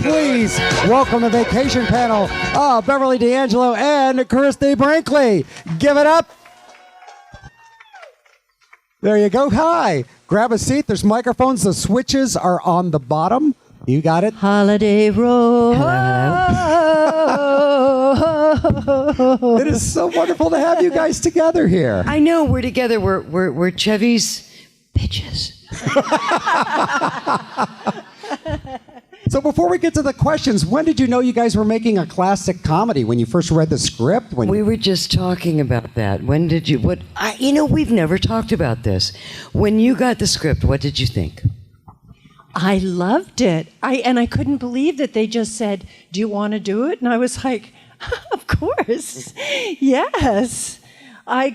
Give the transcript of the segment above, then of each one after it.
Please welcome the vacation panel of Beverly D'Angelo and Christie Brinkley. Give it up. There you go. Hi. Grab a seat. There's microphones. The switches are on the bottom. You got it? Holiday Road. It is so wonderful to have you guys together here. I know, we're together. We're Chevy's bitches. So before we get to the questions, when did you know you guys were making a classic comedy? When you first read the script? We were just talking about that. When did you, we've never talked about this. When you got the script, what did you think? I loved it. I couldn't believe that they just said, "Do you want to do it?" And I was like, "Of course, yes." I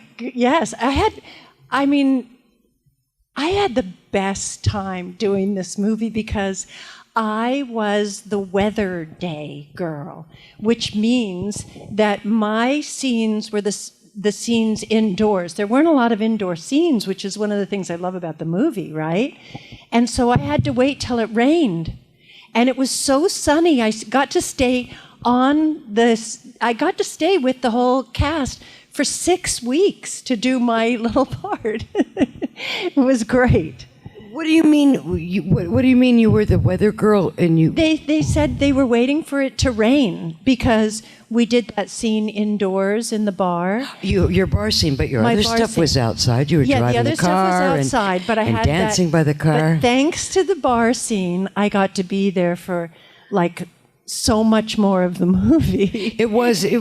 had the best time doing this movie because I was the weather day girl, which means that my scenes were the scenes indoors. There weren't a lot of indoor scenes, which is one of the things I love about the movie, right? And so I had to wait till it rained. And it was so sunny. I got to stay with the whole cast for 6 weeks to do my little part. It was great. What do you mean? What do you mean you were the weather girl and you? They said they were waiting for it to rain because we did that scene indoors in the bar. Your bar scene, but your other stuff was outside. You were driving the car. The other stuff was outside, but I had dancing by the car. But thanks to the bar scene, I got to be there for like so much more of the movie. It was a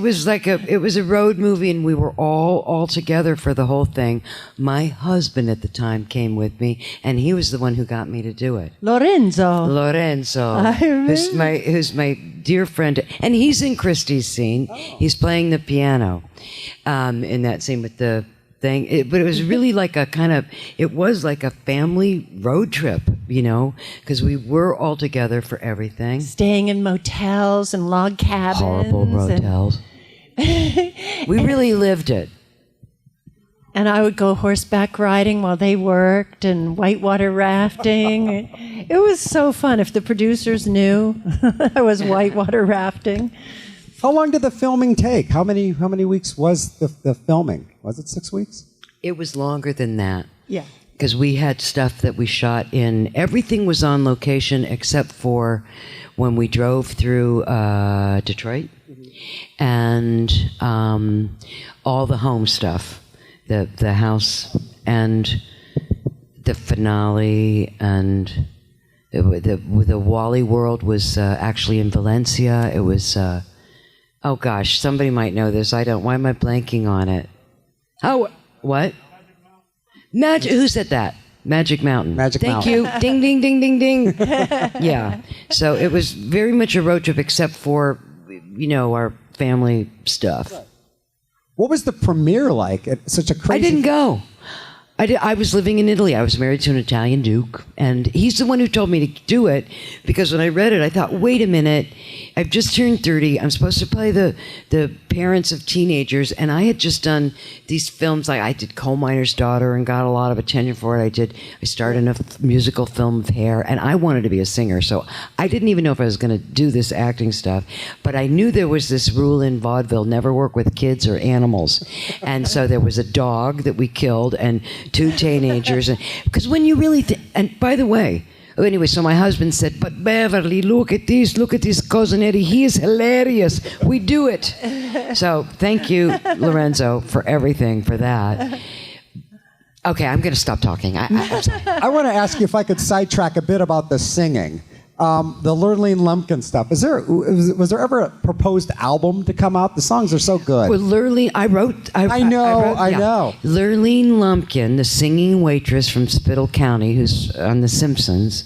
road movie, and we were all together for the whole thing. My husband at the time came with me, and he was the one who got me to do it. Lorenzo, who's my dear friend, and he's in Christie's scene. Oh. He's playing the piano in that scene with the thing. But it was really like a family road trip, because we were all together for everything. Staying in motels and log cabins. Horrible motels. We really lived it. And I would go horseback riding while they worked and whitewater rafting. It was so fun. If the producers knew I was whitewater rafting. How long did the filming take? How many weeks was the filming? Was it 6 weeks? It was longer than that. Yeah. Because we had stuff that we shot in. Everything was on location except for when we drove through Detroit, and all the home stuff, the house and the finale, and the Wally World was actually in Valencia. It was. Oh gosh, somebody might know this. I don't. Why am I blanking on it? Oh, what? Who said that? Magic Mountain. Magic Mountain. Thank you. Ding, ding, ding, ding, ding. Yeah. So it was very much a road trip, except for, our family stuff. What was the premiere like? Such a crazy. I didn't go. I was living in Italy. I was married to an Italian duke, and he's the one who told me to do it, because when I read it, I thought, wait a minute, I've just turned 30. I'm supposed to play the parents of teenagers, and I had just done these films. Like I did Coal Miner's Daughter and got a lot of attention for it. I starred in a musical film of Hair, and I wanted to be a singer, so I didn't even know if I was going to do this acting stuff, but I knew there was this rule in vaudeville, never work with kids or animals, and so there was a dog that we killed, and 2 teenagers, because when you really and by the way, anyway, so my husband said, "But Beverly, look at this cousin Eddie, he is hilarious, we do it." So thank you, Lorenzo, for everything for that. Okay, I'm going to stop talking. I want to ask you if I could sidetrack a bit about the singing. The Lurleen Lumpkin stuff. Was there ever a proposed album to come out? The songs are so good. Well, Lurleen, I know. Lurleen Lumpkin, the singing waitress from Spittle County, who's on The Simpsons,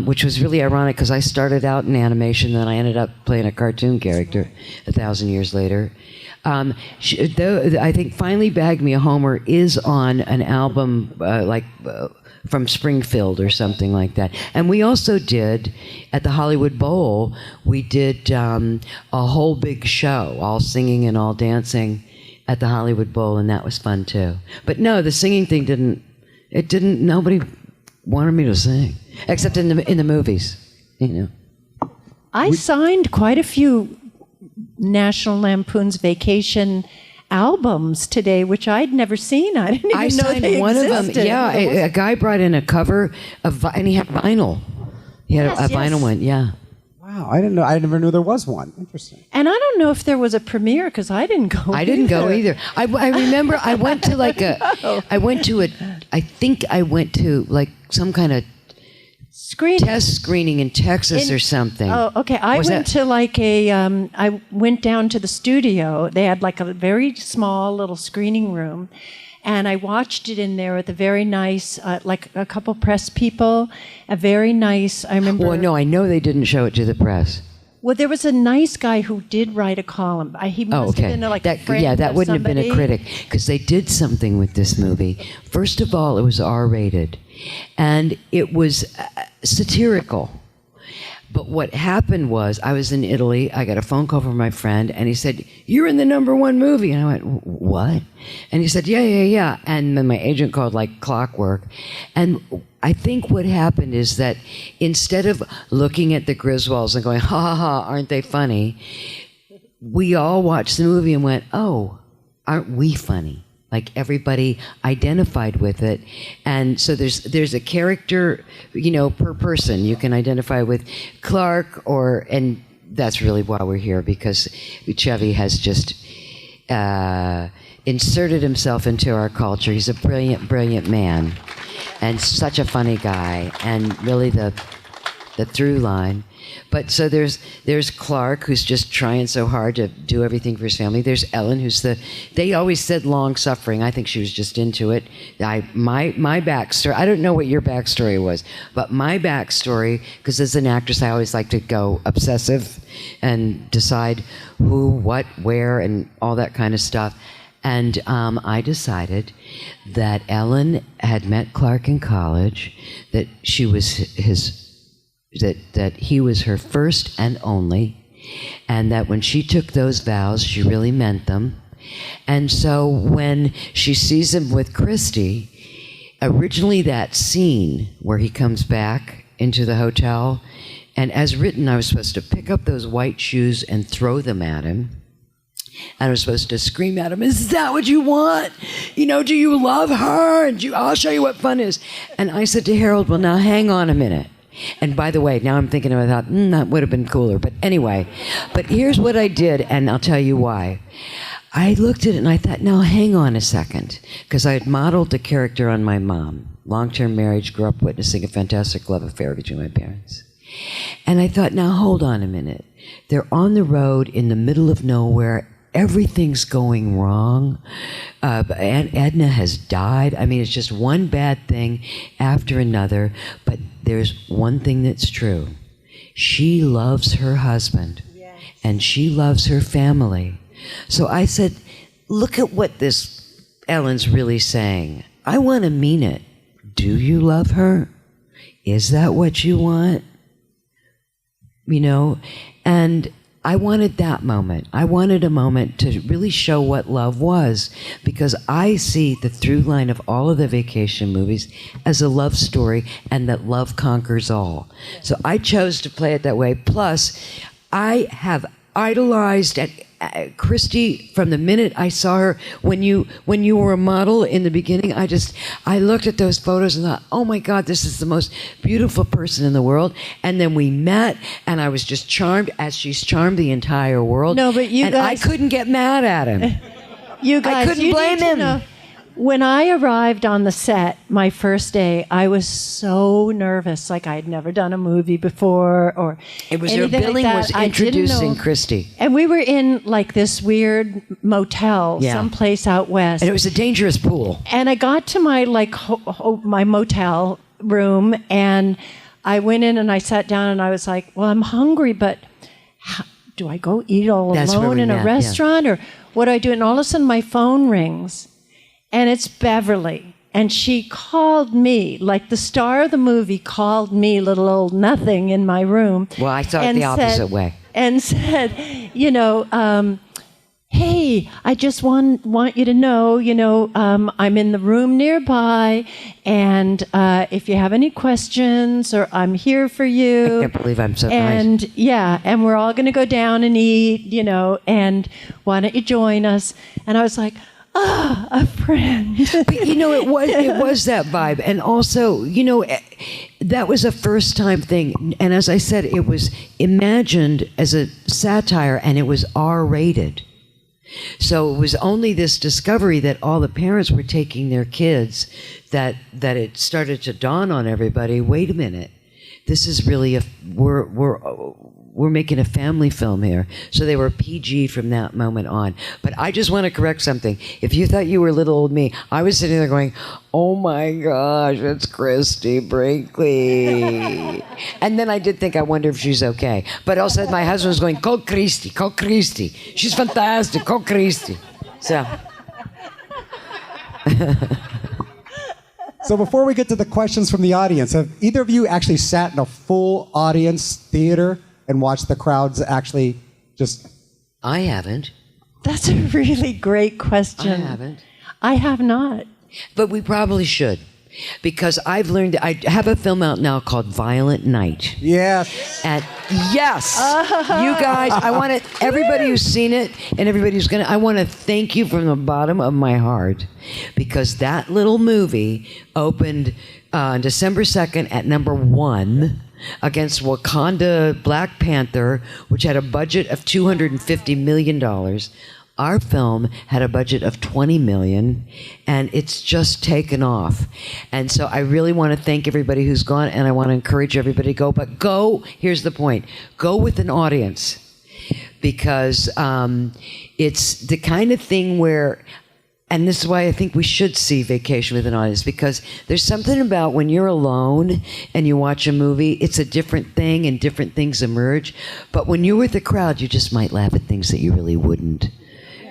which was really ironic because I started out in animation, then I ended up playing a cartoon character 1,000 years later. I think Finally Bagged Me a Homer is on an album from Springfield or something like that. And we also did, at the Hollywood Bowl, we did a whole big show, all singing and all dancing at the Hollywood Bowl, and that was fun too. But no, the singing thing nobody wanted me to sing, except in the movies, I signed quite a few National Lampoon's Vacation albums today, which I'd never seen. I didn't even know signed they one existed. of them. Yeah, a guy brought in a cover of, and he had vinyl. He had a vinyl one. Yeah. Wow, I didn't know. I never knew there was one. Interesting. And I don't know if there was a premiere because I didn't go. I didn't go either. I remember I went to like I went to some kind of test screening in Texas or something. Oh, okay. I went down to the studio. They had like a very small little screening room. And I watched it in there with a very nice, like a couple press people, I remember. Well, no, I know they didn't show it to the press. Well, there was a nice guy who did write a column. He must have been a friend that of wouldn't somebody. have been a critic, because they did something with this movie. First of all, it was R-rated, and it was satirical. But what happened was, I was in Italy, I got a phone call from my friend, and he said, "You're in the #1 movie." And I went, "What?" And he said, yeah. And then my agent called like clockwork. And I think what happened is that instead of looking at the Griswolds and going, "Ha ha ha, aren't they funny?" we all watched the movie and went, "Oh, aren't we funny?" Like everybody identified with it. And so there's a character, per person. You can identify with Clark and that's really why we're here, because Chevy has just inserted himself into our culture. He's a brilliant, brilliant man and such a funny guy, and really the through line. But so there's Clark, who's just trying so hard to do everything for his family. There's Ellen, they always said long-suffering. I think she was just into it. My backstory, I don't know what your backstory was, but my backstory, because as an actress, I always like to go obsessive and decide who, what, where, and all that kind of stuff. And I decided that Ellen had met Clark in college, that she was that he was her first and only, and that when she took those vows, she really meant them. And so when she sees him with Christie, originally that scene where he comes back into the hotel, and as written, I was supposed to pick up those white shoes and throw them at him. And I was supposed to scream at him, "Is that what you want? Do you love her? And I'll show you what fun is." And I said to Harold, "Well, now hang on a minute." And by the way, now I'm thinking about that, that would have been cooler. But anyway, here's what I did, and I'll tell you why. I looked at it and I thought, now hang on a second, because I had modeled the character on my mom. Long-term marriage, grew up witnessing a fantastic love affair between my parents. And I thought, now hold on a minute. They're on the road in the middle of nowhere. Everything's going wrong. Aunt Edna has died. I mean, it's just one bad thing after another. But there's one thing that's true. She loves her husband. Yes. And she loves her family. So I said, look at what this Ellen's really saying. I want to mean it. Do you love her? Is that what you want? And I wanted that moment. I wanted a moment to really show what love was, because I see the through line of all of the vacation movies as a love story, and that love conquers all. So I chose to play it that way. Plus, I have idolized Christie from the minute I saw her. When you were a model in the beginning, I looked at those photos and thought, oh my God, this is the most beautiful person in the world. And then we met, and I was just charmed, as she's charmed the entire world. No, but you guys, I couldn't get mad at him. You guys, I couldn't blame him. When I arrived on the set my first day, I was so nervous, like I had never done a movie before, or it was her billing was introducing Christie, and we were in like this weird motel someplace out west, and it was a dangerous pool. And I got to my my motel room, and I went in and I sat down, and I was like, "Well, I'm hungry, but do I go eat all alone in a restaurant, or what do I do?" And all of a sudden, my phone rings. And it's Beverly. And she called me, like the star of the movie called me, little old nothing, in my room. Well, I saw it the opposite way. And said, hey, I just want you to know, I'm in the room nearby, and if you have any questions, or I'm here for you. I can't believe I'm so nice. And and we're all going to go down and eat, and why don't you join us? And I was like, a friend. But, it was that vibe. And also, that was a first time thing. And as I said, it was imagined as a satire, and it was R-rated. So it was only this discovery that all the parents were taking their kids that it started to dawn on everybody, wait a minute, this is really we're making a family film here. So they were PG from that moment on. But I just want to correct something. If you thought you were little old me, I was sitting there going, oh my gosh, it's Christie Brinkley. And then I did think, I wonder if she's okay. But also my husband was going, call Christie. She's fantastic, call Christie. So. So before we get to the questions from the audience, have either of you actually sat in a full audience theater and watched the crowds actually just... I haven't. That's a really great question. I haven't. I have not. But we probably should. Because I've learned, I have a film out now called Violent Night. Yes. And yes, you guys, I want to, everybody who's seen it and everybody who's I want to thank you from the bottom of my heart, because that little movie opened on December 2nd at .1 against Wakanda Black Panther, which had a budget of $250 million. Our film had a budget of $20 million, and it's just taken off. And so I really want to thank everybody who's gone, and I want to encourage everybody to go. But go, here's the point, go with an audience, because it's the kind of thing where, and this is why I think we should see Vacation with an audience, because there's something about when you're alone and you watch a movie, it's a different thing and different things emerge. But when you're with a crowd, you just might laugh at things that you really wouldn't.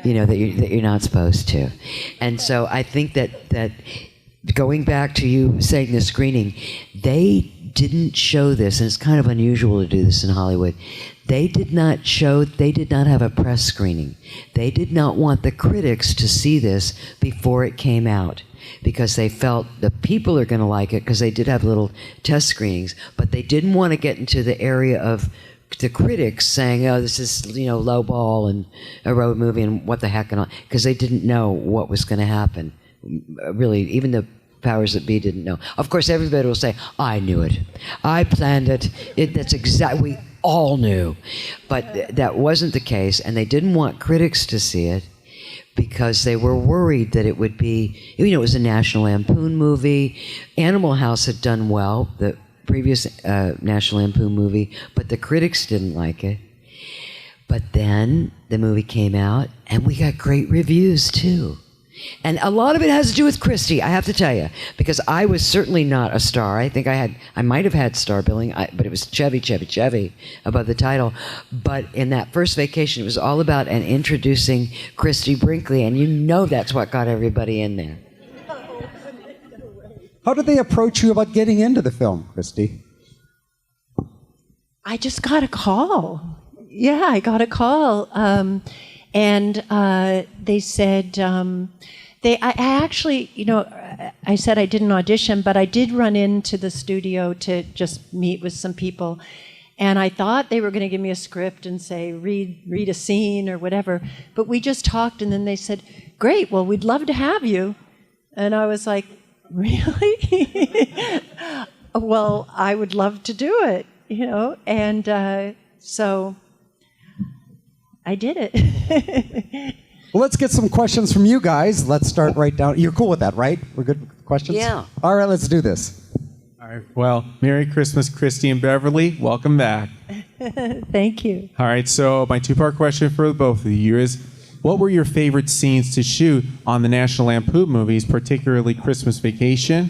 That you're not supposed to. And so I think that going back to you saying the screening, they didn't show this, and it's kind of unusual to do this in Hollywood. They did not have a press screening. They did not want the critics to see this before it came out, because they felt the people are going to like it, because they did have little test screenings, but they didn't want to get into the area of the critics saying, oh, this is, low ball and a road movie and what the heck, and all, because they didn't know what was going to happen. Really, even the powers that be didn't know. Of course, everybody will say, I knew it. I planned it. That's exactly, we all knew. But that wasn't the case, and they didn't want critics to see it because they were worried that it would be, it was a National Lampoon movie. Animal House had done well, the previous National Lampoon movie, but the critics didn't like it. But then the movie came out, and we got great reviews too. And a lot of it has to do with Christie, I have to tell you, because I was certainly not a star. I think I might have had star billing, but it was Chevy above the title. But in that first vacation, it was all about and introducing Christie Brinkley, and that's what got everybody in there. How did they approach you about getting into the film, Christie? I just got a call. Yeah, I got a call. And they said, I actually, I said I didn't audition, but I did run into the studio to just meet with some people. And I thought they were going to give me a script and say, read a scene or whatever. But we just talked, and then they said, great, well, we'd love to have you. And I was like, really? Well, I would love to do it, and so I did it. Well, let's get some questions from you guys. Let's start right down. You're cool with that, right? We're good with questions? Yeah. All right, let's do this. All right. Well, Merry Christmas, Christie and Beverly. Welcome back. Thank you. All right. So my two-part question for both of you is, what were your favorite scenes to shoot on the National Lampoon movies, particularly Christmas Vacation?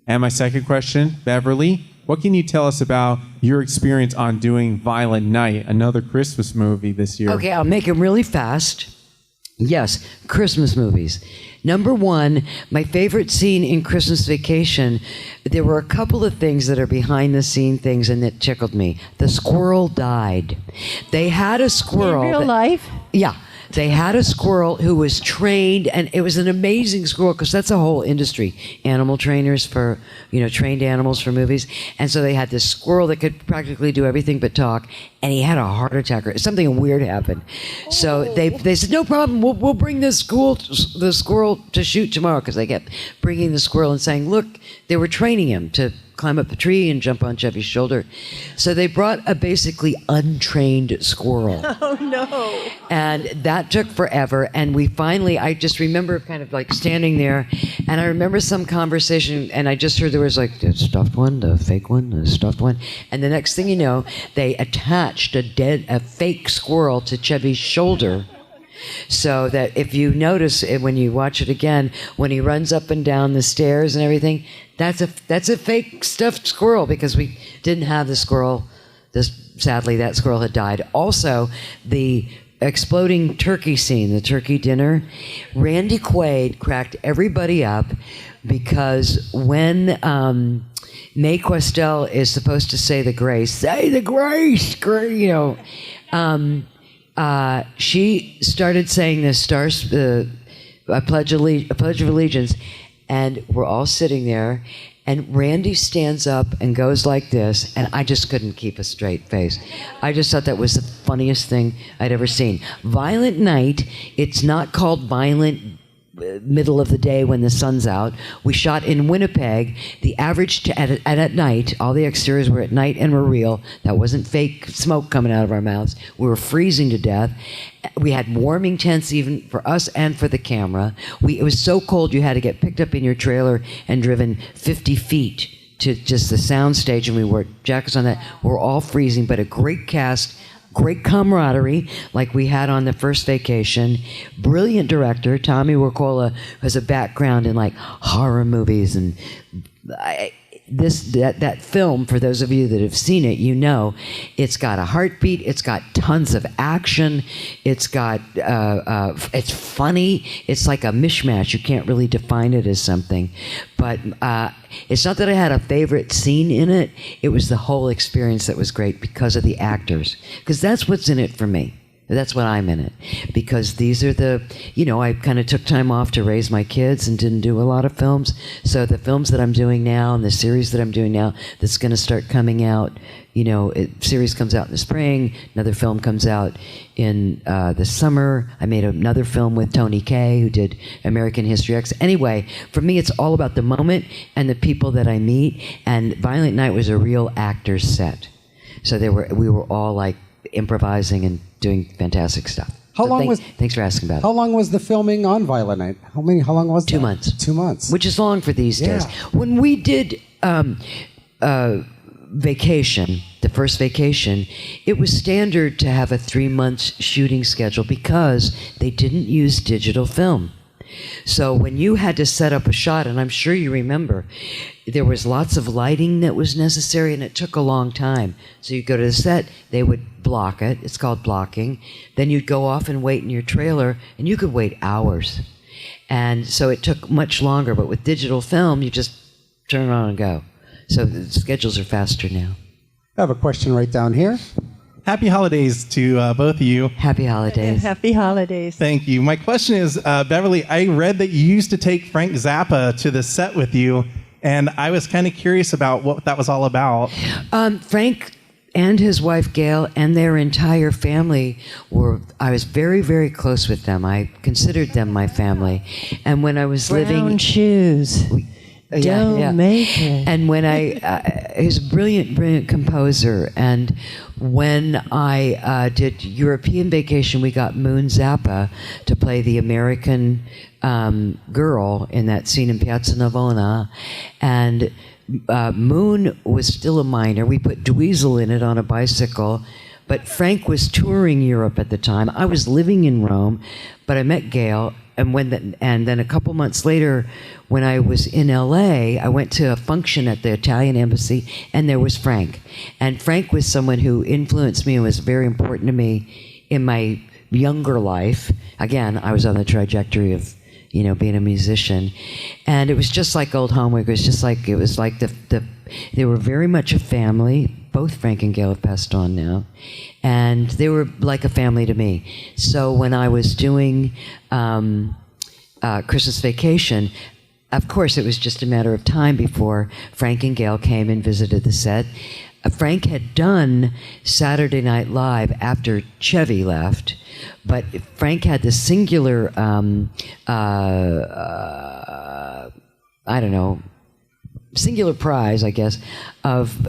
And my second question, Beverly, what can you tell us about your experience on doing Violent Night, another Christmas movie this year? Okay, I'll make them really fast. Yes, Christmas movies. Number one, my favorite scene in Christmas Vacation, there were a couple of things that are behind the scene things and that tickled me. The squirrel died. They had a squirrel. In real life? Yeah. They had a squirrel who was trained, and it was an amazing squirrel because that's a whole industry. Animal trainers for, trained animals for movies. And so they had this squirrel that could practically do everything but talk, and he had a heart attack or something weird happened. So they said, no problem, we'll bring the squirrel to shoot tomorrow, because they kept bringing the squirrel and saying, look, they were training him to climb up a tree and jump on Chevy's shoulder. So they brought a basically untrained squirrel. Oh, no. And that took forever. And we finally, I just remember kind of like standing there, and I remember some conversation, and I just heard there was like the stuffed one, the fake one, the stuffed one. And the next thing you know, they attached a fake squirrel to Chevy's shoulder. So that if you notice it when you watch it again, when he runs up and down the stairs and everything, that's a fake stuffed squirrel, because we didn't have the squirrel. Sadly, that squirrel had died. Also, the exploding turkey scene, the turkey dinner, Randy Quaid cracked everybody up, because when Mae Questel is supposed to say the grace, she started saying the Pledge of Allegiance, and we're all sitting there, and Randy stands up and goes like this, and I just couldn't keep a straight face. I just thought that was the funniest thing I'd ever seen. Violent Night, it's not called Violent middle of the day when the sun's out. We shot in Winnipeg. The average at night, all the exteriors were at night and were real. That wasn't fake smoke coming out of our mouths. We were freezing to death. We had warming tents even for us and for the camera. It was so cold you had to get picked up in your trailer and driven 50 feet to just the sound stage, and we wore jackets on that. We're all freezing, but a great cast, great camaraderie like we had on the first vacation. Brilliant director. Tommy Wirkola has a background in like horror movies, and that film, for those of you that have seen it, it's got a heartbeat, it's got tons of action, it's funny, it's like a mishmash. You can't really define it as something, but it's not that I had a favorite scene in it. It was the whole experience that was great because of the actors, because that's what's in it for me. That's what I'm in it, because these are I kind of took time off to raise my kids and didn't do a lot of films. So the films that I'm doing now and the series that I'm doing now that's going to start coming out, series comes out in the spring, another film comes out in the summer. I made another film with Tony Kaye, who did American History X. Anyway, for me, it's all about the moment and the people that I meet, and Violent Night was a real actor's set. So we were all like improvising and doing fantastic stuff. Thanks for asking about it. How long was the filming on Violent Night? How long was that? 2 months. 2 months. Which is long for these days. When we did Vacation, the first Vacation, it was standard to have a 3-month shooting schedule because they didn't use digital film. So when you had to set up a shot, and I'm sure you remember, there was lots of lighting that was necessary, and it took a long time. So you go to the set, they would block it. It's called blocking. Then you'd go off and wait in your trailer, and you could wait hours. And so it took much longer, but with digital film, you just turn it on and go. So the schedules are faster now. I have a question right down here. Happy holidays to both of you. Happy holidays. Happy holidays. Thank you. My question is, Beverly, I read that you used to take Frank Zappa to the set with you, and I was kind of curious about what that was all about. Frank and his wife Gail and their entire family I was very, very close with them. I considered them my family. And when I was Brown shoes. Don't make it. And when he's a brilliant composer. And when I did European Vacation, we got Moon Zappa to play the American girl in that scene in Piazza Navona. And Moon was still a minor. We put Dweezil in it on a bicycle. But Frank was touring Europe at the time. I was living in Rome, but I met Gail. And then a couple months later, when I was in LA, I went to a function at the Italian embassy, and there was Frank. And Frank was someone who influenced me and was very important to me in my younger life. Again, I was on the trajectory of, being a musician. And it was just like Old Homework. It was like they were very much a family. both Frank and Gail have passed on now, and they were like a family to me. So when I was doing Christmas Vacation, of course, it was just a matter of time before Frank and Gail came and visited the set. Frank had done Saturday Night Live after Chevy left, but Frank had the singular, singular prize, I guess, of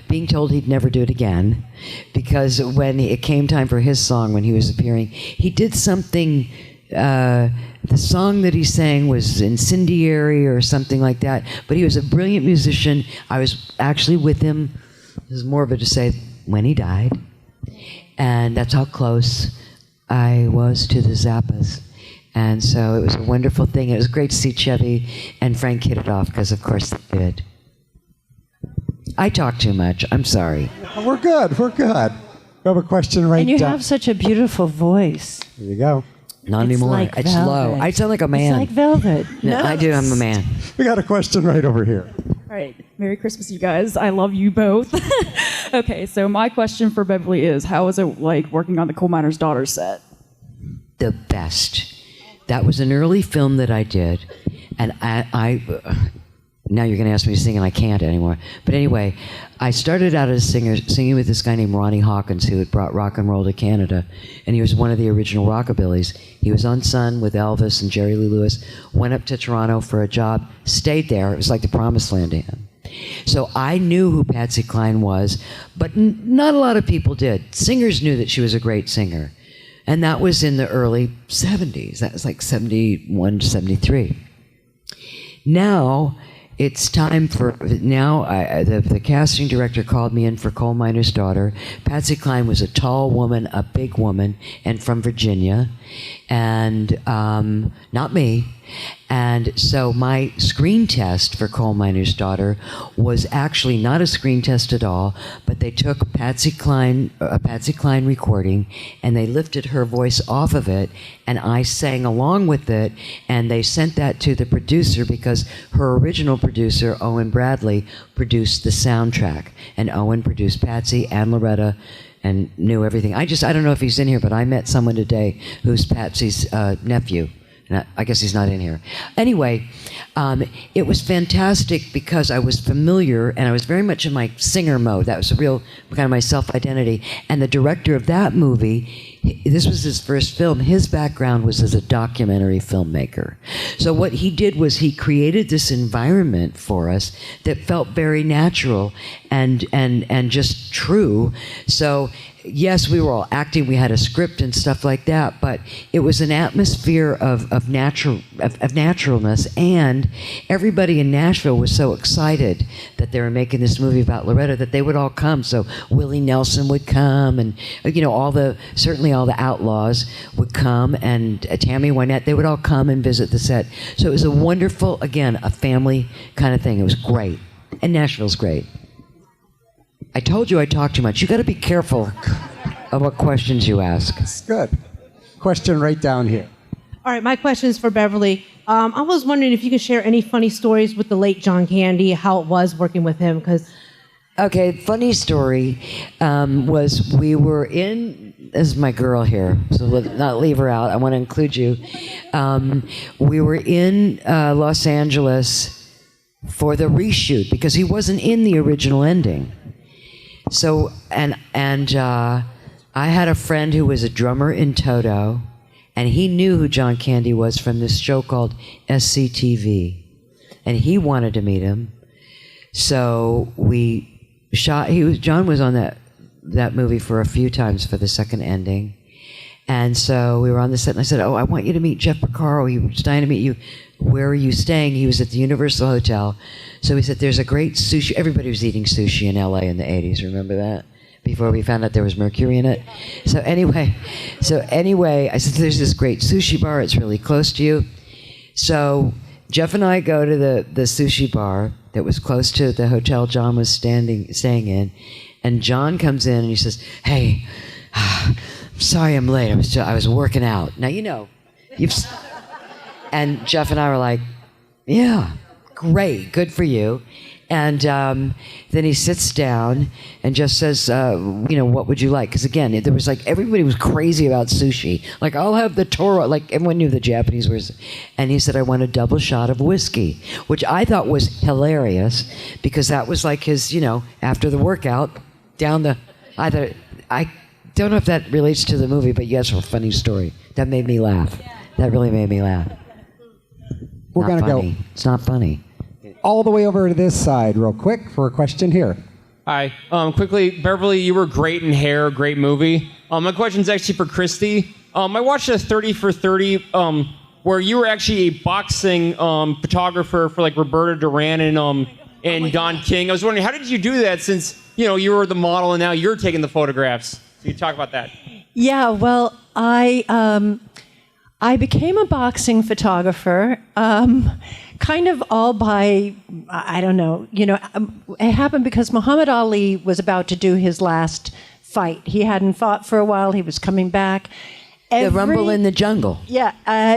being told he'd never do it again, because when it came time for his song, when he was appearing, he did something. The song that he sang was Incendiary or something like that, but he was a brilliant musician. I was actually with him. This is morbid to say, when he died, and that's how close I was to the Zappas. And so it was a wonderful thing. It was great to see Chevy and Frank hit it off, because of course they did. I talk too much. I'm sorry. We're good. We have a question right And you down. have such a beautiful voice. There you go. Not It's anymore. like It's low. velvet. I sound like a man. It's like velvet. No, I do. I'm a man. We got a question right over here. All right. Merry Christmas, you guys. I love you both. Okay, so my question for Beverly is, how was it like working on the Coal Miner's Daughter set? The best. That was an early film that I did, and I now you're going to ask me to sing, and I can't anymore. But anyway, I started out as a singer, singing with this guy named Ronnie Hawkins, who had brought rock and roll to Canada, and he was one of the original rockabillys. He was on Sun with Elvis and Jerry Lee Lewis, went up to Toronto for a job, stayed there. It was like the promised land to him. So I knew who Patsy Cline was, but not a lot of people did. Singers knew that she was a great singer. And that was in the early 70s. That was like 71 to 73. Now, it's time for, the casting director called me in for Coal Miner's Daughter. Patsy Cline was a tall woman, a big woman, and from Virginia, and not me. And so my screen test for Coal Miner's Daughter was actually not a screen test at all, but they took a Patsy Cline recording, and they lifted her voice off of it, and I sang along with it, and they sent that to the producer, because her original producer, Owen Bradley, produced the soundtrack, and Owen produced Patsy and Loretta and knew everything. I don't know if he's in here, but I met someone today who's Patsy's nephew. I guess he's not in here. Anyway, it was fantastic because I was familiar and I was very much in my singer mode. That was a real kind of my self-identity. And the director of that movie, this was his first film. His background was as a documentary filmmaker. So what he did was he created this environment for us that felt very natural and just true. So yes, we were all acting, we had a script and stuff like that, but it was an atmosphere of naturalness, and everybody in Nashville was so excited that they were making this movie about Loretta that they would all come. So Willie Nelson would come, and certainly all the Outlaws would come, and Tammy Wynette, they would all come and visit the set. So it was a wonderful, again, a family kind of thing. It was great. And Nashville's great. I told you I talk too much. You got to be careful of what questions you ask. It's good. Question right down here. All right, my question is for Beverly. I was wondering if you could share any funny stories with the late John Candy, how it was working with him, because... Okay, funny story was we were in, this is my girl here, so let's not leave her out. I want to include you. We were in Los Angeles for the reshoot because he wasn't in the original ending. So, and I had a friend who was a drummer in Toto, and he knew who John Candy was from this show called SCTV, and he wanted to meet him. So we shot. John was on that movie for a few times for the second ending, and so we were on the set, and I said, "Oh, I want you to meet Jeff Porcaro. He was dying to meet you. Where are you staying?" He was at the Universal Hotel. So he said, "There's a great sushi." Everybody was eating sushi in LA in the 80s. Remember that? Before we found out there was mercury in it. So anyway, I said, "There's this great sushi bar. It's really close to you." So Jeff and I go to the sushi bar that was close to the hotel John was staying in, and John comes in and he says, "Hey, I'm sorry I'm late. I was working out." Now and Jeff and I were like, "Yeah, great, good for you." And then he sits down and just says, what would you like? Because again, there was like, everybody was crazy about sushi. Like, I'll have the Toro. Like, everyone knew the Japanese words. And he said, I want a double shot of whiskey, which I thought was hilarious because that was like his, after the workout, down the, I don't know if that relates to the movie, but yes, a funny story. That made me laugh. That really made me laugh. We're going to go. It's not funny. All the way over to this side real quick for a question here. Hi. Quickly, Beverly, you were great in Hair, great movie. My question's actually for Christie. I watched a 30 for 30 where you were actually a boxing photographer for like Roberta Duran and Don King. I was wondering, how did you do that since, you were the model and now you're taking the photographs? So you talk about that. Yeah, well, I became a boxing photographer, kind of all by, I don't know, it happened because Muhammad Ali was about to do his last fight. He hadn't fought for a while. He was coming back. The Rumble in the Jungle. Yeah,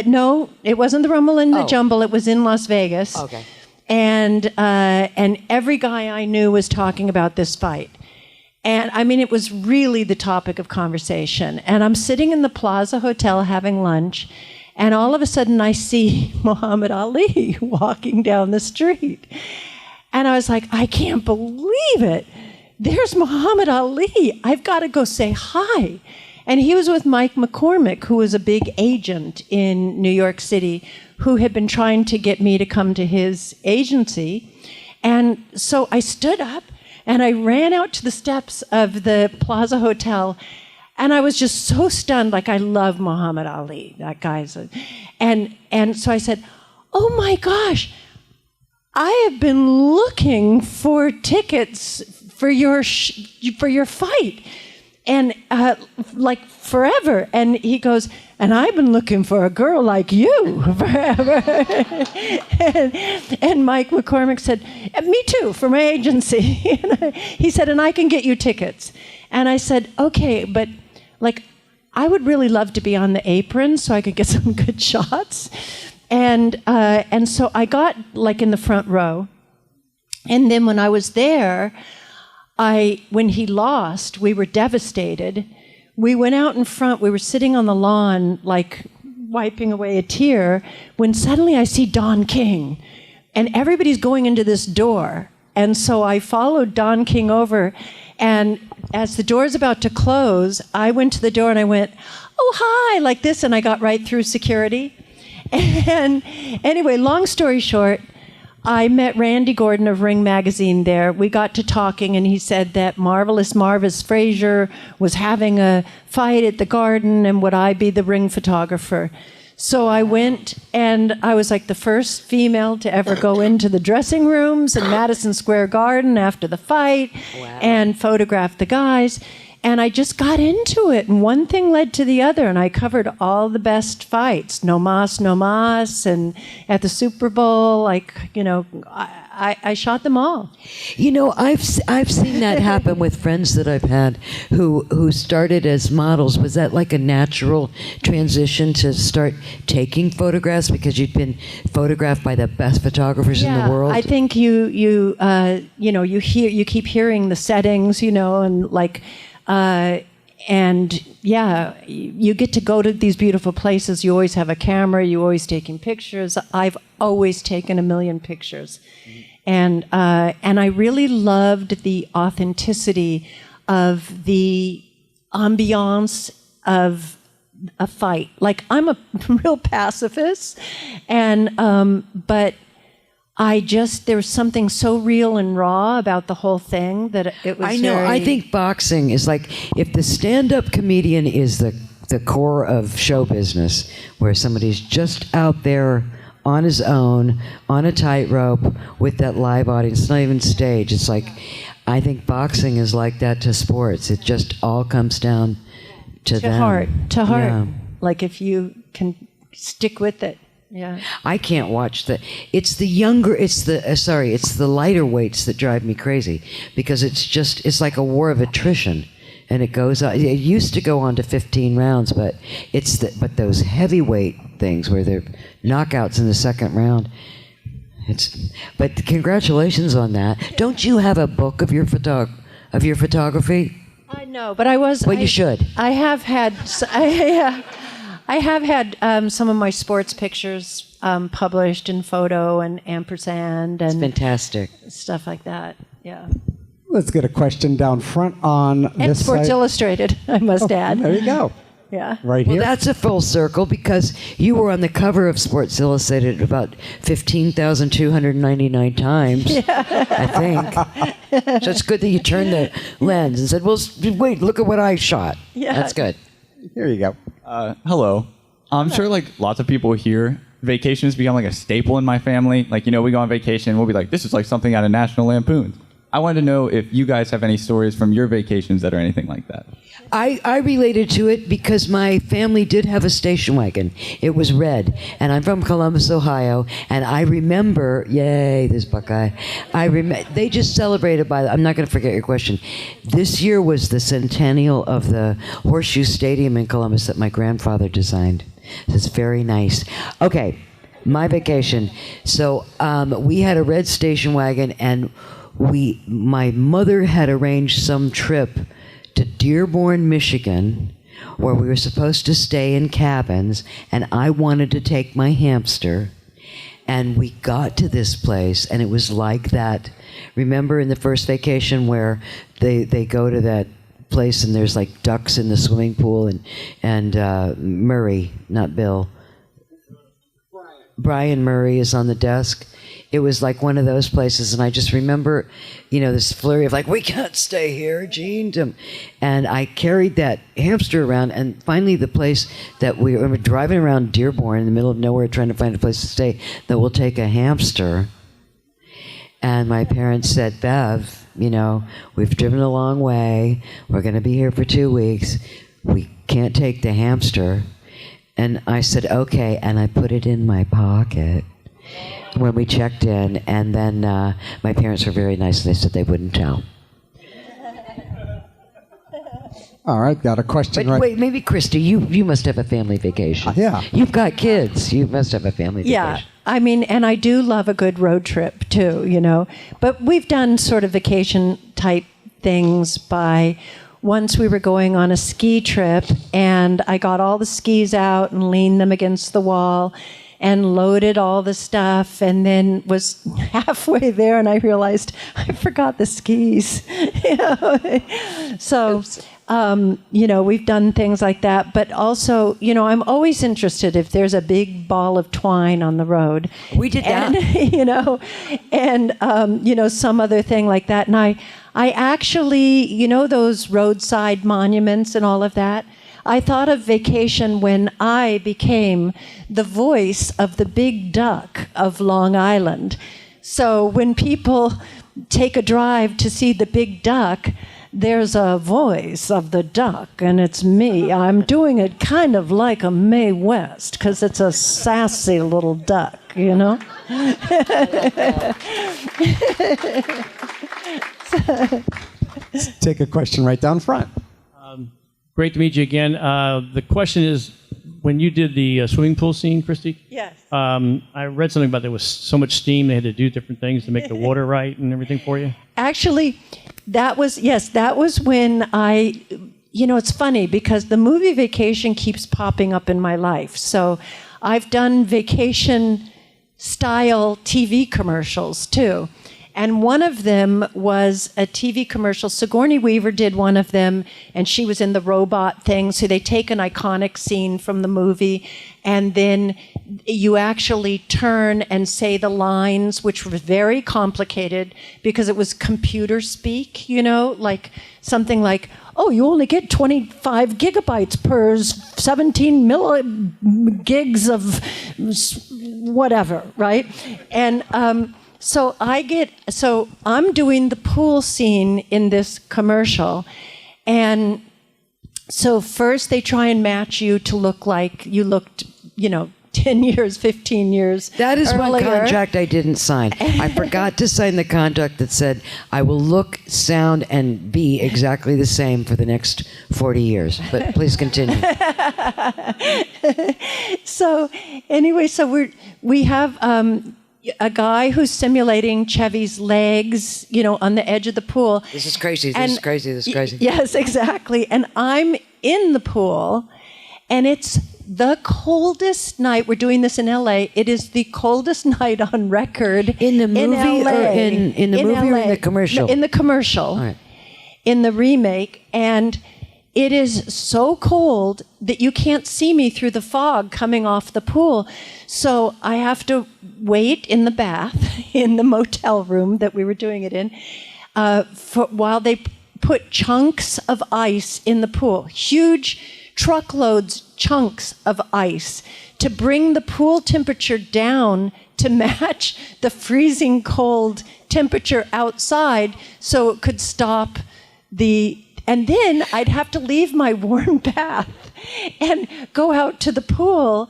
no, it wasn't the Rumble in the Jungle. It was in Las Vegas. Okay. And every guy I knew was talking about this fight. And I mean, it was really the topic of conversation. And I'm sitting in the Plaza Hotel having lunch, and all of a sudden I see Muhammad Ali walking down the street. And I was like, I can't believe it. There's Muhammad Ali. I've got to go say hi. And he was with Mike McCormick, who was a big agent in New York City, who had been trying to get me to come to his agency. And so I stood up and I ran out to the steps of the Plaza Hotel, and I was just so stunned. Like, I love Muhammad Ali. That guy's and so I said, oh my gosh, I have been looking for tickets for your fight. And like forever. And he goes, and I've been looking for a girl like you forever. and Mike McCormick said, me too, for my agency. He said, and I can get you tickets. And I said, okay, but like, I would really love to be on the apron so I could get some good shots. And so I got like in the front row. And then when I was there, when he lost, we were devastated. We went out in front, we were sitting on the lawn, like wiping away a tear, when suddenly I see Don King, and everybody's going into this door. And so I followed Don King over, and as the door's about to close, I went to the door and I went, oh, hi, like this, and I got right through security. And anyway, long story short, I met Randy Gordon of Ring Magazine there. We got to talking, and he said that Marvelous Marvis Frazier was having a fight at the Garden, and would I be the ring photographer? So I went, and I was like the first female to ever go into the dressing rooms in Madison Square Garden after the fight and photograph the guys. And I just got into it, and one thing led to the other, and I covered all the best fights. No Mas, and at the Super Bowl, I shot them all. I've seen that happen with friends that I've had who started as models. Was that like a natural transition to start taking photographs because you'd been photographed by the best photographers in the world? I think you keep hearing the settings, and like. And yeah, you get to go to these beautiful places. You always have a camera. You're always taking pictures. I've always taken 1 million pictures, and I really loved the authenticity of the ambiance of a fight. Like, I'm a real pacifist, and but. There was something so real and raw about the whole thing that it was. I know. I think boxing is like, if the stand-up comedian is the core of show business, where somebody's just out there on his own, on a tightrope with that live audience, it's not even stage. It's like, I think boxing is like that to sports. It just all comes down to them. To heart. Yeah. Like, if you can stick with it. Yeah. I can't watch it's the lighter weights that drive me crazy, because it's like a war of attrition, and it goes on. It used to go on to 15 rounds, but but those heavyweight things where they're knockouts in the second round, But congratulations on that. Don't you have a book of your photography? I know, but I was. Well, you should. I have had. I have had some of my sports pictures published in Photo and Ampersand and Fantastic. stuff like that. Yeah. Let's get a question down front on And this Sports side. Illustrated, I must add. There you go. Yeah. Right Well, here. that's a full circle because you were on the cover of Sports Illustrated about 15,299 times, I think. So it's good that you turned the lens and said, well, wait, look at what I shot. Yeah. That's good. Here you go. Hello. I'm sure like lots of people here, vacations become like a staple in my family. Like, we go on vacation, we'll be like, this is like something out of National Lampoon. I wanted to know if you guys have any stories from your vacations that are anything like that. I related to it because my family did have a station wagon. It was red, and I'm from Columbus, Ohio, and I remember, yay, this Buckeye. They just celebrated I'm not going to forget your question. This year was the centennial of the Horseshoe Stadium in Columbus that my grandfather designed. It's very nice. Okay, my vacation. So we had a red station wagon, and my mother had arranged some trip to Dearborn, Michigan, where we were supposed to stay in cabins, and I wanted to take my hamster. And we got to this place, and it was like that. Remember in the first vacation where they go to that place and there's like ducks in the swimming pool, and Murray, not Bill, Brian Murray is on the desk. It was like one of those places, and I just remember, this flurry of like, we can't stay here, Gene. And I carried that hamster around, and finally the place that we were driving around Dearborn in the middle of nowhere trying to find a place to stay that will take a hamster. And my parents said, Bev, we've driven a long way. We're going to be here for 2 weeks. We can't take the hamster. And I said, okay, and I put it in my pocket when we checked in, and then my parents were very nice, and they said they wouldn't tell. All right, got a question But right. wait, maybe Christie, you must have a family vacation. Yeah. You've got kids. You must have a family Yeah. vacation. I mean, and I do love a good road trip too, But we've done sort of vacation type things once we were going on a ski trip, and I got all the skis out and leaned them against the wall and loaded all the stuff, and then was halfway there and I realized I forgot the skis. So, we've done things like that. But also, I'm always interested if there's a big ball of twine on the road. We did that. And, some other thing like that. And I actually, those roadside monuments and all of that, I thought of vacation when I became the voice of the big duck of Long Island. So when people take a drive to see the big duck, there's a voice of the duck, and it's me. I'm doing it kind of like a Mae West, because it's a sassy little duck, Take a question right down front. Great to meet you again. The question is, when you did the swimming pool scene, Christie? Yes. I read something about there was so much steam they had to do different things to make the water right and everything for you. Actually, that was when it's funny because the movie Vacation keeps popping up in my life. So I've done vacation style TV commercials too. And one of them was a TV commercial. Sigourney Weaver did one of them, and she was in the robot thing. So they take an iconic scene from the movie, and then you actually turn and say the lines, which were very complicated because it was computer speak, like something like, oh, you only get 25 gigabytes per 17 gigs of whatever, right? And So I'm doing the pool scene in this commercial, and so first they try and match you to look like you looked, 10 years, 15 years That is one earlier. contract I didn't sign. I forgot to sign the contract that said I will look, sound, and be exactly the same for the next 40 years. But please continue. So anyway, we have a guy who's simulating Chevy's legs, on the edge of the pool. This is crazy. This is crazy. Yes, exactly. And I'm in the pool, and it's the coldest night. We're doing this in LA. It is the coldest night on record in the movie in LA. or in the movie LA. or in the commercial? In the commercial. All right. In the remake, and it is so cold that you can't see me through the fog coming off the pool. So I have to wait in the bath in the motel room that we were doing it in while they put chunks of ice in the pool, huge chunks of ice, to bring the pool temperature down to match the freezing cold temperature outside so it could stop and then I'd have to leave my warm bath and go out to the pool,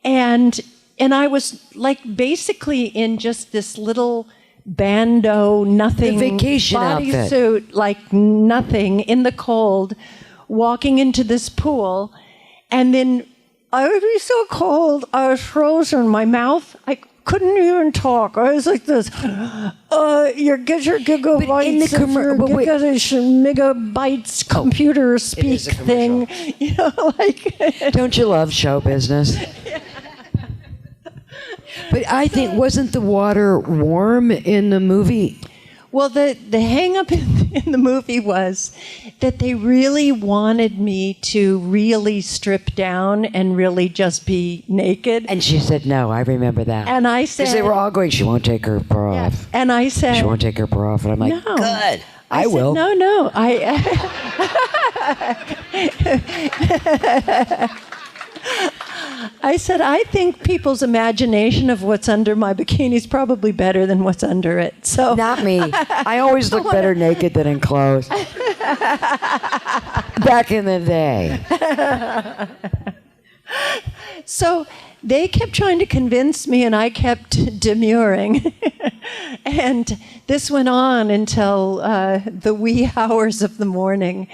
and I was like basically in just this little bandeau, nothing, the vacation bodysuit, outfit, like nothing, in the cold, walking into this pool, and then I would be so cold, I was frozen. My mouth, I couldn't even talk. I was like this. Get your gigabytes, megabytes computer speak thing. Don't you love show business? But I think, wasn't the water warm in the movie? Well, the hang up in the movie was that they really wanted me to really strip down and really just be naked. And she said no. I remember that. And I said, because they were all going, she won't take her bra off. Yeah. And I said, she won't take her bra off. And I'm like, no. Good. I said, will. No. I said, I think people's imagination of what's under my bikini is probably better than what's under it. So not me. I always look better naked than in clothes. Back in the day. So they kept trying to convince me, and I kept demurring. And this went on until the wee hours of the morning.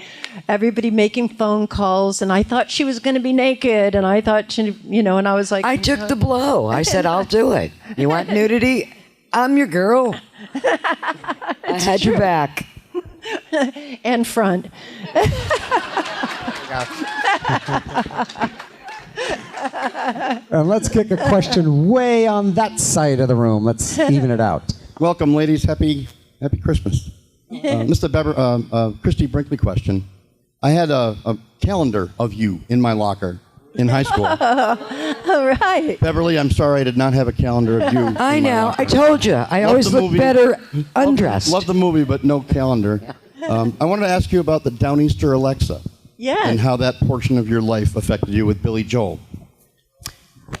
Everybody making phone calls, and I thought she was going to be naked, and I thought she, and I was like... I took the blow. I said, I'll do it. You want nudity? I'm your girl. I had your back. And front. And let's kick a question way on that side of the room. Let's even it out. Welcome, ladies. Happy Christmas. Mr. Christie Brinkley question. I had a calendar of you in my locker in high school. All right. Beverly, I'm sorry I did not have a calendar of you. I know. I told you. I always look better undressed. Love the movie, but no calendar. I wanted to ask you about the Downeaster Alexa. Yes. And how that portion of your life affected you with Billy Joel.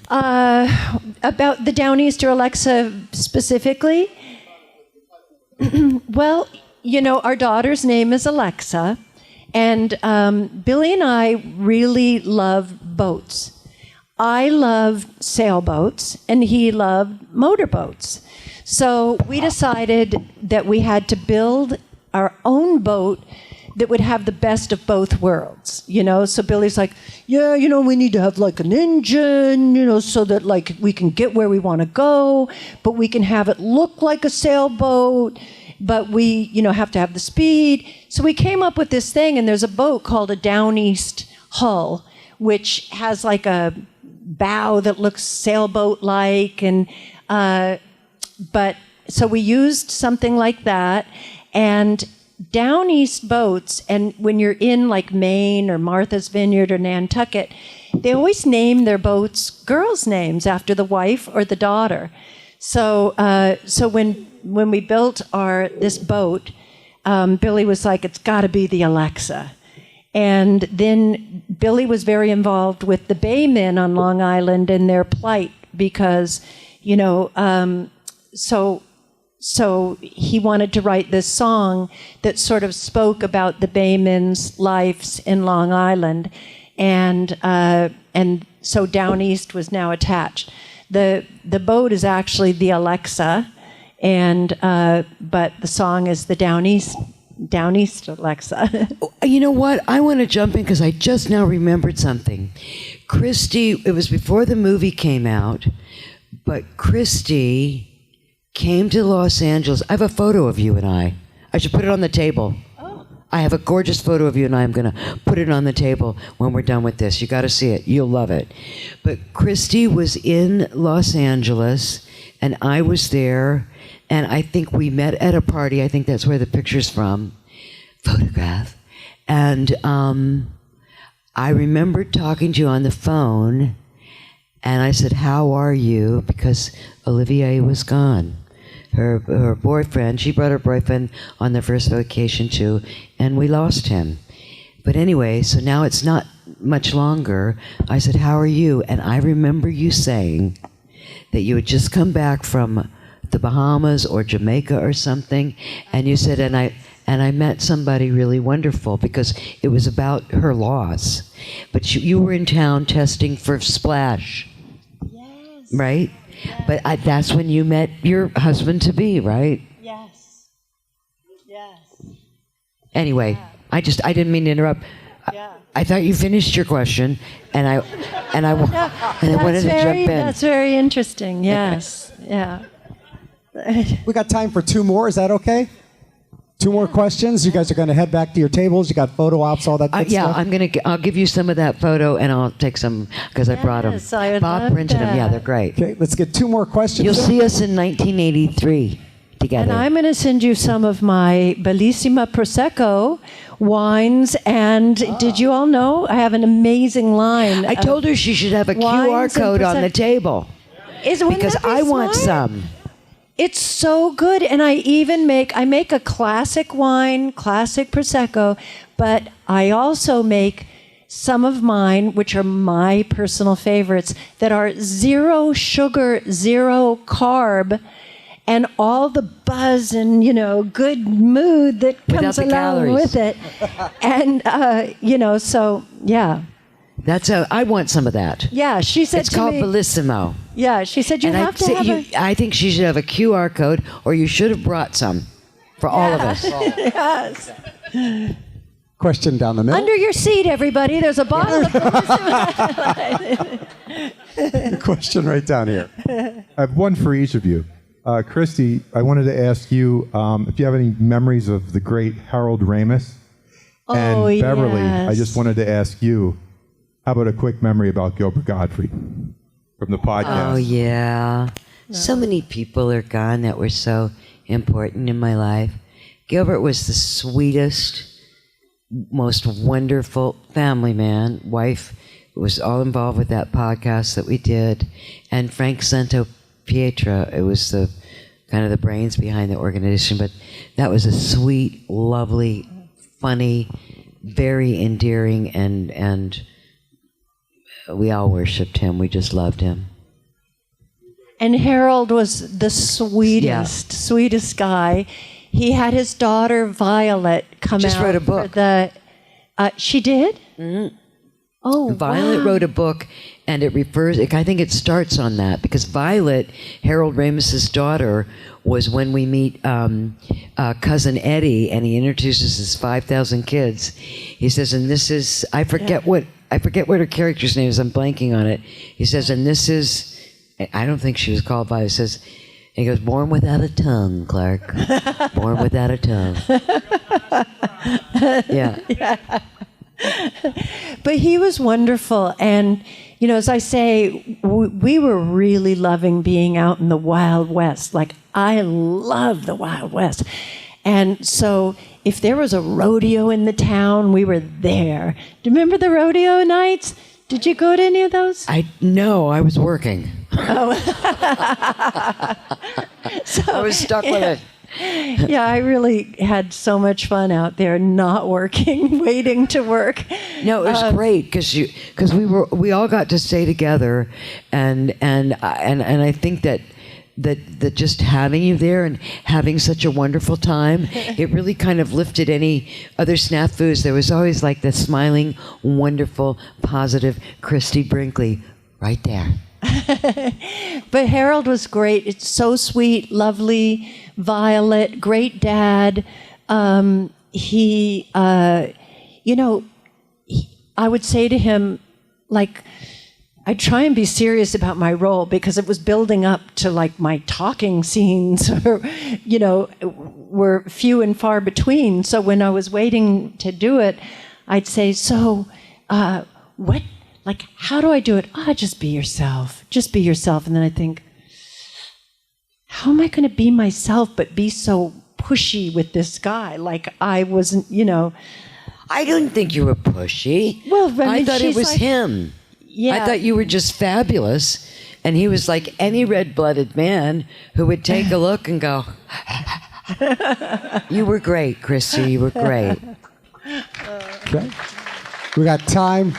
About the Downeaster Alexa specifically? Well, our daughter's name is Alexa, and Billy and I really love boats. I love sailboats, and he loved motorboats. So we decided that we had to build our own boat that would have the best of both worlds, So Billy's like, yeah, we need to have like an engine, so that like we can get where we want to go, but we can have it look like a sailboat, but we, have to have the speed. So we came up with this thing, and there's a boat called a Downeast hull, which has like a bow that looks sailboat-like, and but so we used something like that, and Downeast boats, and when you're in like Maine or Martha's Vineyard or Nantucket, they always name their boats girls' names after the wife or the daughter. So when we built this boat, Billy was like, it's got to be the Alexa. And then Billy was very involved with the Baymen on Long Island and their plight because, so he wanted to write this song that sort of spoke about the Baymen's lives in Long Island, and so Downeast was now attached. The boat is actually the Alexa, and but the song is the Downeast Alexa. You know what? I want to jump in because I just now remembered something. Christie, it was before the movie came out, but Christie came to Los Angeles. I have a photo of you and I. I should put it on the table. I have a gorgeous photo of you and I. I'm going to put it on the table when we're done with this. You got to see it. You'll love it. But Christie was in Los Angeles, and I was there, and I think we met at a party. I think that's where the picture's from. Photograph. And I remember talking to you on the phone, and I said, "How are you?" Because Olivier was gone. Her boyfriend, she brought her boyfriend on their first vacation too, and we lost him. But anyway, so now it's not much longer. I said, "How are you?" And I remember you saying that you had just come back from the Bahamas or Jamaica or something, and you said, and I met somebody really wonderful, because it was about her loss. But you were in town testing for Splash. Yes. Right? Yes. But that's when you met your husband-to-be, right? Yes. Yes. Anyway, Yeah. I didn't mean to interrupt. Yeah. I thought you finished your question, and I wanted to jump in. That's very interesting. Yes. Yeah. We got time for two more. Is that okay? Two more questions. You guys are going to head back to your tables. You got photo ops, all that good yeah, stuff. I'll give you some of that photo, and I'll take some because I brought them. Yes, I would Bob love printed them. Yeah, that. they're great. Okay, let's get two more questions. You'll see us in 1983 together. And I'm going to send you some of my Bellissima Prosecco wines. And did you all know I have an amazing line? I told her she should have a QR wines and code on the table Wouldn't because that be I want smart? some. It's so good, and I make a classic wine, classic Prosecco, but I also make some of mine, which are my personal favorites, that are 0 sugar, 0 carb, and all the buzz and, good mood that comes the along calories. with it. And, so, yeah. I want some of that. Yeah, she said It's to called me, Bellissimo. yeah, she said you And have to have I think she should have a QR code, or you should have brought some for all of us. Yes. Question down the middle. Under your seat, everybody. There's a bottle of Question right down here. I have one for each of you. Christy, I wanted to ask you if you have any memories of the great Harold Ramis. And Beverly, yes. I just wanted to ask you, how about a quick memory about Gilbert Gottfried from the podcast? Oh, yeah. So many people are gone that were so important in my life. Gilbert was the sweetest, most wonderful family man. Wife was all involved with that podcast that we did. And Frank Santo Pietra, it was the kind of the brains behind the organization. But that was a sweet, lovely, funny, very endearing, and we all worshipped him. We just loved him. And Harold was the sweetest guy. He had his daughter Violet come Just out wrote a book. for the. She did. Mm-hmm. Oh, Violet wow. wrote a book, and it refers. I think it starts on that because Violet, Harold Ramis's daughter, was when we meet cousin Eddie, and he introduces his 5,000 kids. He says, and this is I forget what her character's name is. I'm blanking on it. He says, and this is. I don't think she was called Violet. He says, he goes, born without a tongue, Clark. Born without a tongue. Yeah. But he was wonderful. And, as I say, we were really loving being out in the Wild West. Like, I love the Wild West. And so if there was a rodeo in the town, we were there. Do you remember the rodeo nights? Did you go to any of those? No, I was working. Oh. I was stuck with it. Yeah, I really had so much fun out there, not working, waiting to work. No, it was great because we all got to stay together, and I think that just having you there and having such a wonderful time, it really kind of lifted any other snafus. There was always like the smiling, wonderful, positive Christie Brinkley right there. But Harold was great. It's so sweet, lovely. Violet, great dad. I would say to him, like, I'd try and be serious about my role because it was building up to like my talking scenes, or, were few and far between. So when I was waiting to do it, I'd say, so what, like, how do I do it? Just be yourself. Just be yourself. And then I think, how am I going to be myself but be so pushy with this guy? Like I wasn't, I didn't think you were pushy. Well, I thought it she's was like- him. Yeah. I thought you were just fabulous. And he was like any red-blooded man who would take a look and go, you were great, Christy. You were great. Okay. We got time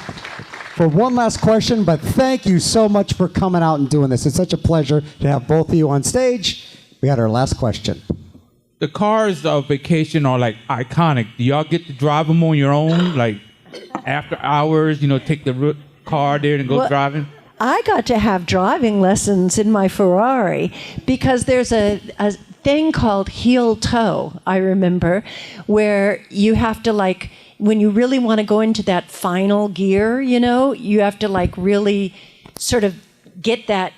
for one last question, but thank you so much for coming out and doing this. It's such a pleasure to have both of you on stage. We got our last question. The cars of vacation are like iconic. Do y'all get to drive them on your own, like after hours? Take the car there and go driving. I got to have driving lessons in my Ferrari because there's a thing called heel toe, I remember, where you have to like, when you really want to go into that final gear, you have to like really sort of get that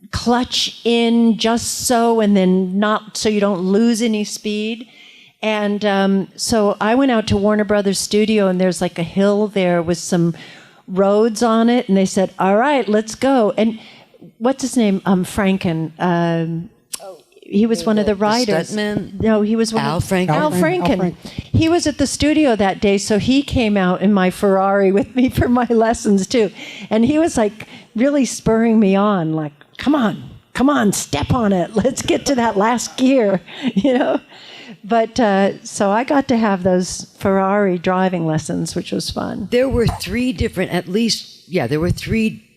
clutch in just so, and then not so you don't lose any speed. And so I went out to Warner Brothers Studio, and there's like a hill there with some roads on it, and they said, all right, let's go. And what's his name? Franken. He was one of the writers. Stuntman? No, he was one Al of Franken? Al Franken. He was at the studio that day, so he came out in my Ferrari with me for my lessons too. And he was like really spurring me on, like, come on, step on it. Let's get to that last gear, But so I got to have those Ferrari driving lessons, which was fun. There were three different, there were three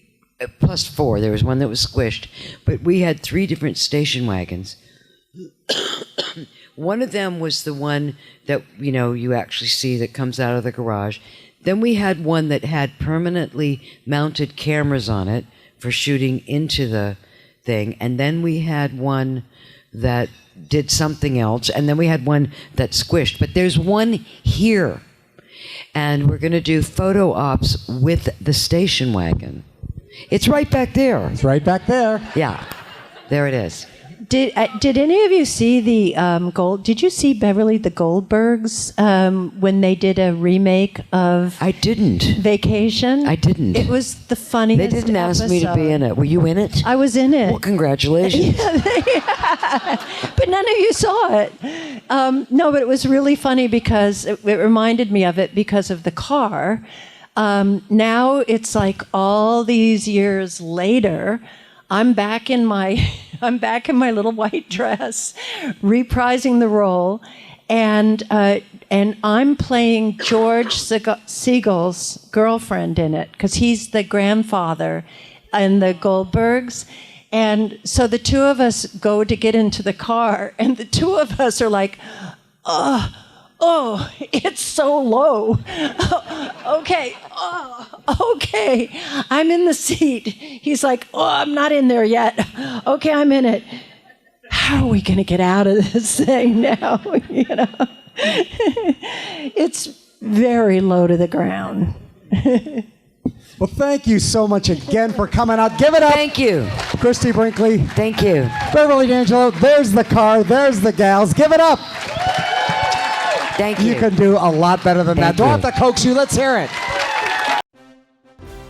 plus four. There was one that was squished, but we had three different station wagons. One of them was the one that, you actually see that comes out of the garage. Then we had one that had permanently mounted cameras on it for shooting into the thing. And then we had one that did something else. And then we had one that squished. But there's one here. And we're going to do photo ops with the station wagon. It's right back there. It's right back there. Yeah. There it is. Did any of you see the Did you see Beverly, the Goldbergs, when they did a remake of? I didn't. Vacation. I didn't. It was the funniest. They didn't ask me to be in it. Were you in it? I was in it. Well, congratulations. But none of you saw it. No, but it was really funny because it reminded me of it because of the car. Now it's like all these years later, I'm back in my little white dress, reprising the role, and I'm playing George Siegel's girlfriend in it because he's the grandfather in the Goldbergs. And so the two of us go to get into the car, and the two of us are like, oh, it's so low. Okay. Okay. I'm in the seat. He's like, I'm not in there yet. Okay, I'm in it. How are we going to get out of this thing now? It's very low to the ground. Well, thank you so much again for coming out. Give it up. Thank you. Christie Brinkley. Thank you. Beverly D'Angelo. There's the car. There's the gals. Give it up. Thank you. You can do a lot better than that. Don't have to coax you. Let's hear it.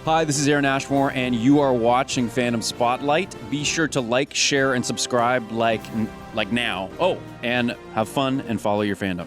Hi, this is Aaron Ashmore, and you are watching Fandom Spotlight. Be sure to like, share, and subscribe like now. Oh, and have fun and follow your fandom.